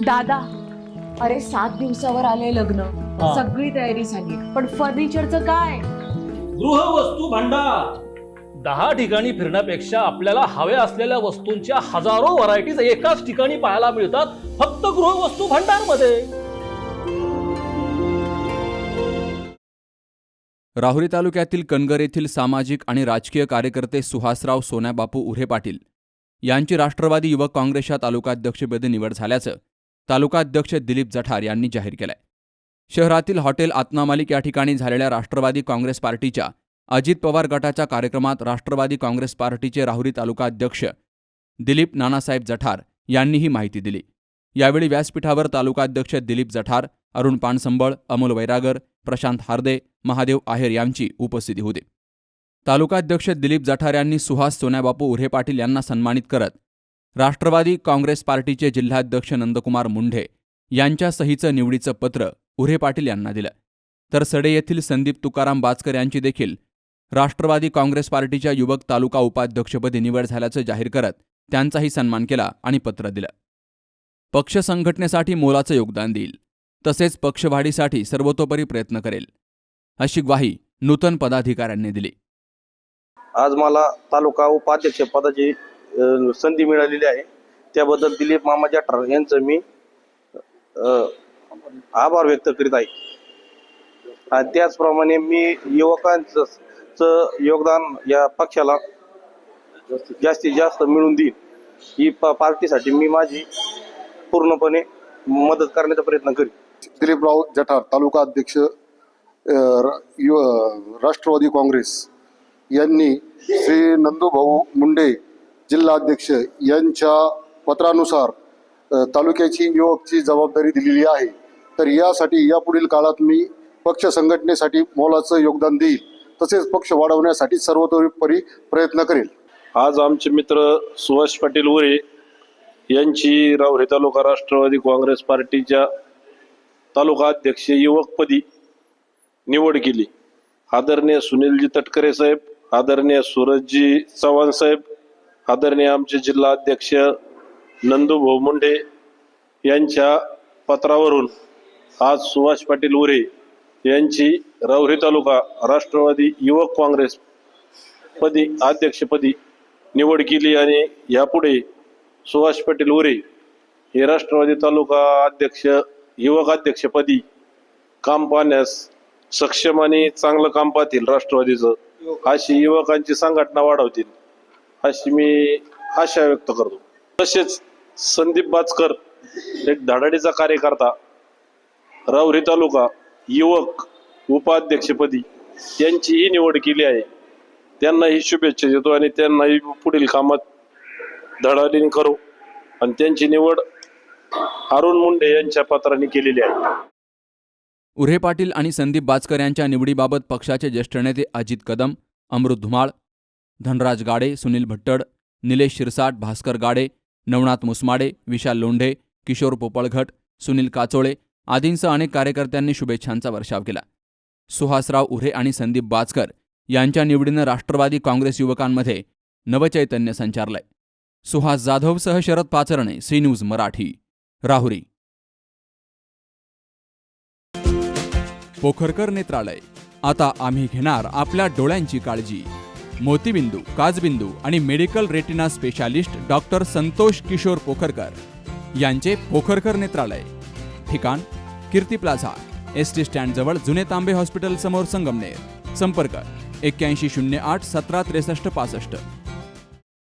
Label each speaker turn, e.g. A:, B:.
A: दादा, अरे 7 दिवसावर आले लग्न,
B: हा.
A: सगळी तयारी झाली, पण फर्निचरचं काय?
B: गृहवस्तू भांडार 10 ठिकाणी फिरण्यापेक्षा आपल्याला हव्या असलेल्या वस्तूंच्या हजारो व्हरायटीज एकाच ठिकाणी पाहायला मिळतात, फक्त गृहवस्तू भांडार मध्ये.
C: राहुरी तालुक्यातील कणगर येथील सामाजिक आणि राजकीय कार्यकर्ते सुहासराव सोन्याबापू उर्हे पाटील यांची राष्ट्रवादी युवक काँग्रेसच्या तालुकाध्यक्षपदी निवड झाल्याचं तालुकाध्यक्ष दिलीप जठार यांनी जाहीर केलंय. शहरातील हॉटेल आत्मामालिक या ठिकाणी झालेल्या राष्ट्रवादी काँग्रेस पार्टीच्या अजित पवार गटाच्या कार्यक्रमात राष्ट्रवादी काँग्रेस पार्टीचे राहुरी तालुकाध्यक्ष दिलीप नानासाहेब जठार यांनी ही माहिती दिली. यावेळी व्यासपीठावर तालुकाध्यक्ष दिलीप जठार, अरुण पानसंबळ, अमोल वैरागर, प्रशांत हार्दे, महादेव आहेर यांची उपस्थिती होती. तालुकाध्यक्ष दिलीप जठार यांनी सुहास सोन्याबापू उर्हे पाटील यांना सन्मानित करत राष्ट्रवादी काँग्रेस पार्टीचे जिल्हाध्यक्ष नंदकुमार मुंढे यांच्या सहीचं निवडीचं पत्र उर्हे पाटील यांना दिलं. तर सडे येथील संदीप तुकाराम बाचकर यांची देखील राष्ट्रवादी काँग्रेस पार्टीच्या युवक तालुका उपाध्यक्षपदी निवड झाल्याचं जाहीर करत त्यांचाही सन्मान केला आणि पत्र दिलं. पक्ष संघटनेसाठी मोलाचं योगदान देईल, तसेच पक्षवाढीसाठी सर्वतोपरी प्रयत्न करेल, अशी ग्वाही नूतन पदाधिकाऱ्यांनी दिली.
D: आज मला तालुका उपाध्यक्ष पदाची संधी मिळालेली आहे. त्याबद्दल दिलीप मामा जठार यांचं मी आभार व्यक्त करीत आहे. आणि त्याचप्रमाणे मी युवकांचं योगदान या पक्षाला जास्तीत जास्त मिळवून देईन. ही पार्टीसाठी मी माझी पूर्णपणे मदत करण्याचा प्रयत्न करीन.
E: दिलीपराव जठार तालुका अध्यक्ष राष्ट्रवादी काँग्रेस यांनी श्री नंदूभाऊ मुंडे जिल्हाध्यक्ष यांच्या पत्रानुसार तालुक्याची युवकची जबाबदारी दिलेली आहे. तर यासाठी यापुढील काळात मी पक्ष संघटनेसाठी मोलाचं योगदान देईल, तसेच पक्ष वाढवण्यासाठी सर्वतोपरी प्रयत्न करेल.
D: आज आमचे मित्र सुहास पाटील उर्हे यांची राहुरी तालुका राष्ट्रवादी काँग्रेस पार्टीच्या तालुका अध्यक्ष युवकपदी निवड केली. आदरणीय सुनीलजी तटकरे साहेब, आदरणीय सूरजजी चव्हाण साहेब, आदरणीय आमचे जिल्हा अध्यक्ष नंदूभाऊ मुंडे यांच्या पत्रावरून आज सुहास पाटील उर्हे यांची राहुरी तालुका राष्ट्रवादी युवक काँग्रेस पदी अध्यक्षपदी निवड केली. आणि यापुढे सुहास पाटील उर्हे हे राष्ट्रवादी तालुका अध्यक्ष युवक अध्यक्षपदी काम पाहण्यास सक्षम आणि चांगलं काम पाहतील, राष्ट्रवादीचं अशी युवकांची संघटना वाढवतील अशी मी आशा व्यक्त करतो. तसेच संदीप बाचकर एक धडाडीचा कार्यकर्ता राहुरी तालुका युवक उपाध्यक्षपदी यांचीही निवड केली आहे. त्यांनाही शुभेच्छा देतो आणि त्यांनाही पुढील कामात धडाडीने करू. आणि त्यांची निवड अरुण मुंडे यांच्या पत्राने केलेली आहे.
C: उर्हे पाटील आणि संदीप बाचकर यांच्या निवडीबाबत पक्षाचे ज्येष्ठ नेते अजित कदम, अमृत धुमाळ, धनराज गाडे, सुनील भट्टड, निलेश शिरसाट, भास्कर गाडे, नवनाथ मुसमाडे, विशाल लोंढे, किशोर पोपळघट, सुनील काचोळे आदींसह अनेक कार्यकर्त्यांनी शुभेच्छांचा वर्षाव केला. सुहासराव उर्हे आणि संदीप बाचकर यांच्या निवडीनं राष्ट्रवादी काँग्रेस युवकांमध्ये नवचैतन्य संचारलंय. सुहास जाधवसह शरद पाचरणे, सी न्यूज मराठी, राहुरी. पोखरकर नेत्रालय, आता आम्ही घेणार आपल्या डोळ्यांची काळजी. मोतीबिंदू, काचबिंदू आणि medical retina specialist doctor Santosh Kishor Pokharkar यांचे पोखरकर नेत्रालय. ठिकाण कीर्ती प्लाझा, एसटी स्टँड जवळ, जुने तांबे हॉस्पिटल समोर, संगमनेर. संपर्क 8108 17 63 65.